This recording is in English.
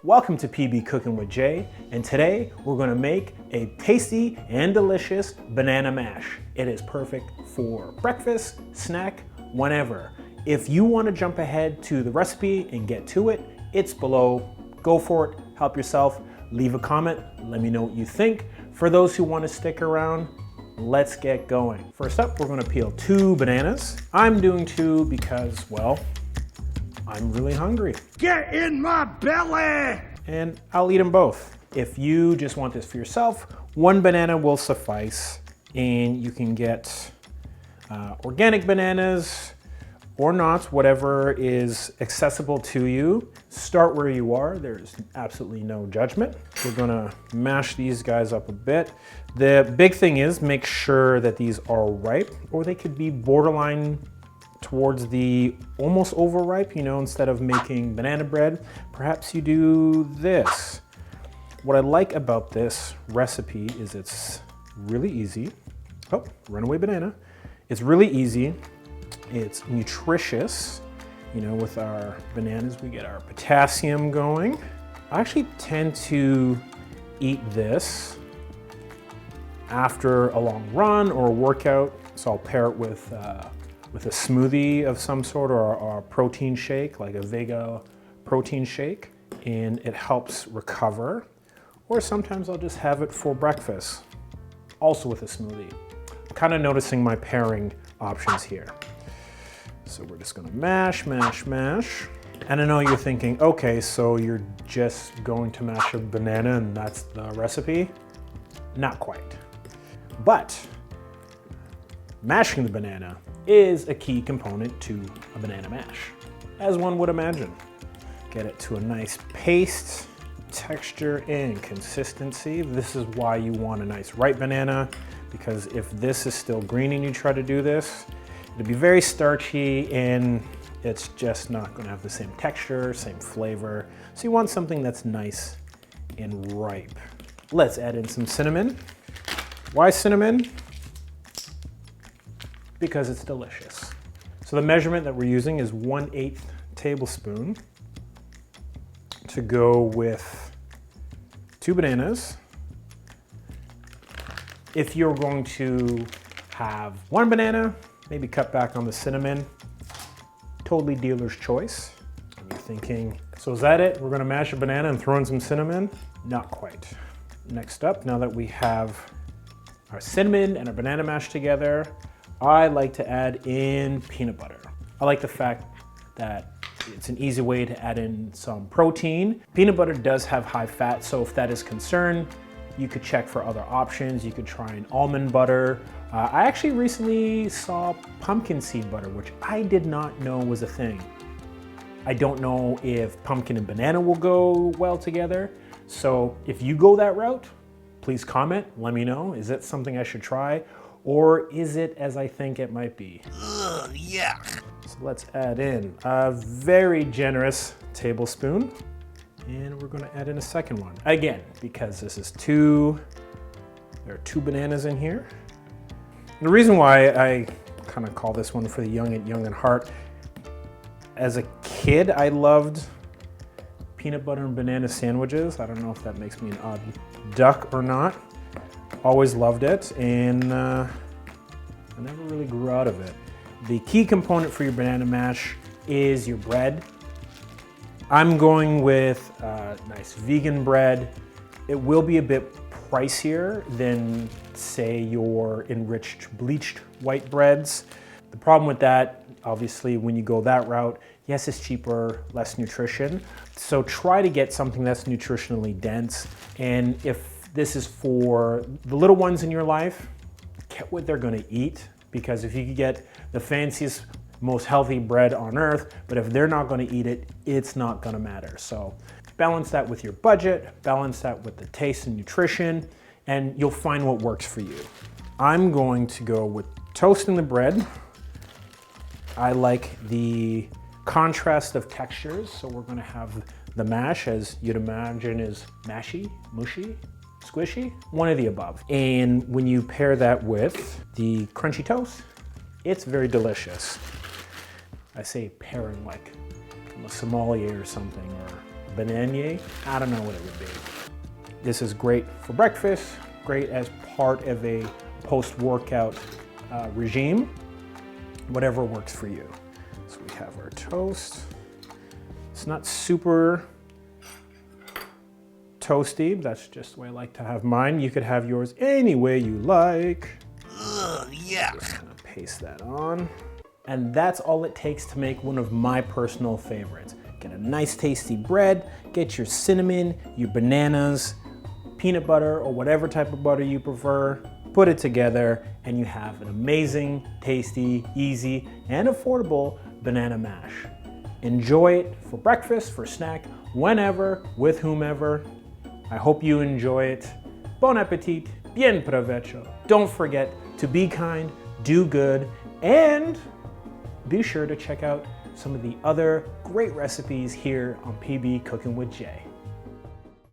Welcome to PB Cooking with Jay, and today we're going to make a tasty and delicious banana mash. It is perfect for breakfast, snack, whenever. If you want to jump ahead to the recipe and get to it, it's below. Go for it, help yourself, leave a comment, let me know what you think. For those who want to stick around, let's get going. First up, we're going to peel 2 bananas. I'm doing 2 because, well, I'm really hungry. Get in my belly! And I'll eat them both. If you just want this for yourself, 1 banana will suffice, and you can get organic bananas or not, whatever is accessible to you. Start where you are. There's absolutely no judgment. We're gonna mash these guys up a bit. The big thing is make sure that these are ripe, or they could be borderline towards the almost overripe, you know, instead of making banana bread, perhaps you do this. What I like about this recipe is it's really easy. Oh, runaway banana. It's really easy. It's nutritious. You know, with our bananas, we get our potassium going. I actually tend to eat this after a long run or a workout, so I'll pair it with a smoothie of some sort, or a protein shake, like a Vega protein shake, and it helps recover. Or sometimes I'll just have it for breakfast, also with a smoothie. I'm kind of noticing my pairing options here. So we're just gonna mash, mash, mash. And I know you're thinking, okay, so you're just going to mash a banana and that's the recipe? Not quite. But mashing the banana is a key component to a banana mash, as one would imagine. Get it to a nice paste texture and consistency. This is why you want a nice ripe banana, because if this is still green and you try to do this, it'll be very starchy and it's just not gonna have the same texture, same flavor. So you want something that's nice and ripe. Let's add in some cinnamon. Why cinnamon? Because it's delicious. So the measurement that we're using is 1/8 tablespoon to go with 2 bananas. If you're going to have 1 banana, maybe cut back on the cinnamon. Totally dealer's choice. And you're thinking, so is that it? We're gonna mash a banana and throw in some cinnamon? Not quite. Next up, now that we have our cinnamon and our banana mash together, I like to add in peanut butter. I like the fact that it's an easy way to add in some protein. Peanut butter does have high fat, so if that is concerned, you could check for other options. You could try an almond butter. I actually recently saw pumpkin seed butter, which I did not know was a thing. I don't know if pumpkin and banana will go well together. So if you go that route, please comment, let me know. Is that something I should try? Or is it as I think it might be? Ugh, yuck. So let's add in a very generous tablespoon. And we're gonna add in a second one. Again, because this is there are 2 bananas in here. And the reason why I kind of call this one for the young at heart, as a kid, I loved peanut butter and banana sandwiches. I don't know if that makes me an odd duck or not. Always loved it, and I never really grew out of it. The key component for your banana mash is your bread. I'm going with nice vegan bread. It will be a bit pricier than, say, your enriched bleached white breads. The problem with that, obviously, when you go that route, yes, it's cheaper, less nutrition. So try to get something that's nutritionally dense. And if this is for the little ones in your life, get what they're gonna eat, because if you could get the fanciest, most healthy bread on earth, but if they're not gonna eat it, it's not gonna matter. So balance that with your budget, balance that with the taste and nutrition, and you'll find what works for you. I'm going to go with toasting the bread. I like the contrast of textures, so we're gonna have the mash, as you'd imagine, is mashy, mushy, squishy, one of the above. And when you pair that with the crunchy toast, it's very delicious. I say pairing like a sommelier or something, or beignet, I don't know what it would be. This is great for breakfast, great as part of a post-workout regime, whatever works for you. So we have our toast. It's not super toasty, that's just the way I like to have mine. You could have yours any way you like. Ugh, yuck. Just kind of paste that on. And that's all it takes to make one of my personal favorites. Get a nice tasty bread, get your cinnamon, your bananas, peanut butter, or whatever type of butter you prefer, put it together, and you have an amazing, tasty, easy, and affordable banana mash. Enjoy it for breakfast, for snack, whenever, with whomever. I hope you enjoy it. Bon appetit, bien provecho. Don't forget to be kind, do good, and be sure to check out some of the other great recipes here on PB Cooking with Jay.